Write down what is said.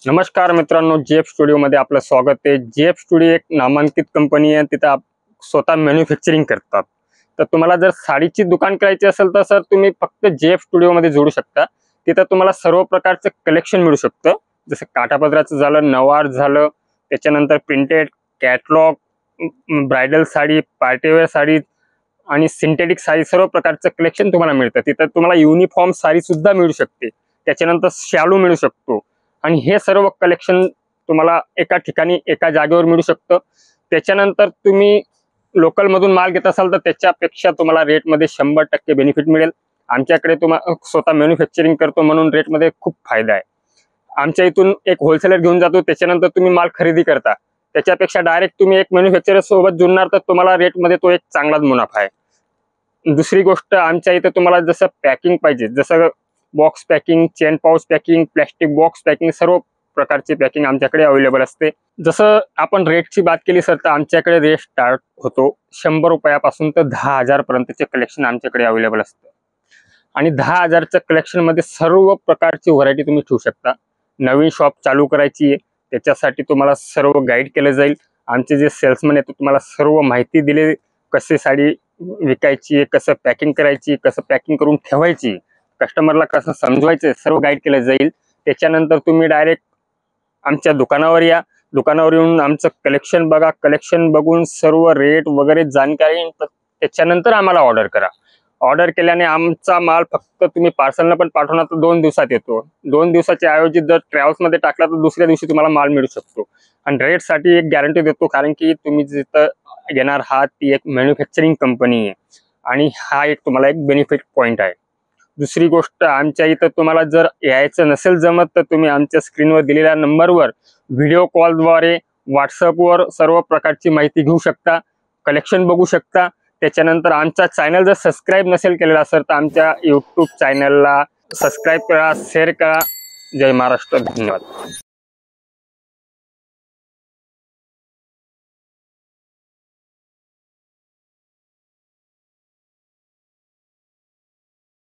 नमस्कार मित्रांनो, जेफ स्टुडिओमध्ये आपलं स्वागत आहे। जेफ स्टुडिओ एक नामांकित कंपनी आहे, तिथं स्वतः मॅन्युफॅक्चरिंग करतात। तर तुम्हाला जर साडीची दुकान करायची असेल तर सर तुम्ही फक्त जेफ स्टुडिओमध्ये जोडू शकता। तिथं तुम्हाला सर्व प्रकारचं कलेक्शन मिळू शकतं, जसं काठापदराचं झालं, नवार झालं, त्याच्यानंतर printed, catalogue, bridal sari, partywear sari आणि सिंथेटिक साडी, सर्व प्रकारचं कलेक्शन तुम्हाला मिळतं। तिथं तुम्हाला युनिफॉर्म साडी सुद्धा मिळू शकते, त्याच्यानंतर शालू मिळू शकतो आणि हे सर्व कलेक्शन तुम्हाला एका ठिकाणी एका जागेवर मिळू शकतं। त्याच्यानंतर तुम्ही लोकल मधून माल घेत असाल तर त्याच्यापेक्षा तुम्हाला रेटमध्ये 100% बेनिफिट मिळेल। आमच्याकडे तुम्हाला स्वतः मॅन्युफॅक्चरिंग करतो म्हणून रेटमध्ये खूप फायदा आहे। आमच्या इथून एक होलसेलर घेऊन जातो, त्याच्यानंतर तुम्ही माल खरेदी करता, त्याच्यापेक्षा डायरेक्ट तुम्ही एक मॅन्युफॅक्चरर सोबत जुळणार तर तुम्हाला रेटमध्ये तो एक चांगलाच मुनाफा आहे। दुसरी गोष्ट, आमच्या इथे तुम्हाला जसं पॅकिंग पाहिजे, जसं box packing, chain pouch packing, plastic box packing, सर्व प्रकारची पॅकिंग आमच्याकडे अवेलेबल असते। जसं आपण रेटची बात केली सर, तर आमच्याकडे रेट स्टार्ट होतो 100 रुपयापासून तर 10,000 पर्यंतचे कलेक्शन आमच्याकडे अवेलेबल असतं आणि 10,000च्या कलेक्शनमध्ये सर्व प्रकारची व्हरायटी तुम्ही ठेवू शकता। नवीन शॉप चालू करायची आहे त्याच्यासाठी तुम्हाला सर्व गाईड केलं जाईल। आमचे जे सेल्समन आहेत तुम्हाला सर्व माहिती दिली, कशी साडी विकायची, कसं पॅकिंग करायची, कसं पॅकिंग करून ठेवायची, कस्टमरला कसं समजवायचं, सर्व गाईड केलं जाईल। त्याच्यानंतर तुम्ही डायरेक्ट आमच्या दुकानावर या, दुकानावर येऊन आमचं कलेक्शन बघा, कलेक्शन बघून सर्व रेट वगैरे जानकारी, त्याच्यानंतर आम्हाला ऑर्डर करा। ऑर्डर केल्याने आमचा माल फक्त तुम्ही पार्सलनं पण पाठवणार तर 2 दिवसात येतो। 2 दिवसाच्या ऐवजी जर ट्रॅव्हल्समध्ये टाकला तर दुसऱ्या दिवशी तुम्हाला माल मिळू शकतो। आणि रेटसाठी एक गॅरंटी देतो, कारण की तुम्ही जिथं येणार आहात ती एक मॅन्युफॅक्चरिंग कंपनी आहे आणि हा एक तुम्हाला एक बेनिफिट पॉईंट आहे। दुसरी गोष्ट, आमच्या इथं तुम्हाला जर यायचं नसेल जमत तर तुम्ही आमच्या स्क्रीनवर दिलेल्या नंबरवर व्हिडिओ कॉलद्वारे, व्हॉट्सअपवर सर्व प्रकारची माहिती घेऊ शकता, कलेक्शन बघू शकता। त्याच्यानंतर आमचा चॅनल जर सबस्क्राईब नसेल केलेला असेल तर आमच्या यूट्यूब चॅनलला सबस्क्राईब करा, शेअर करा। जय महाराष्ट्र, धन्यवाद।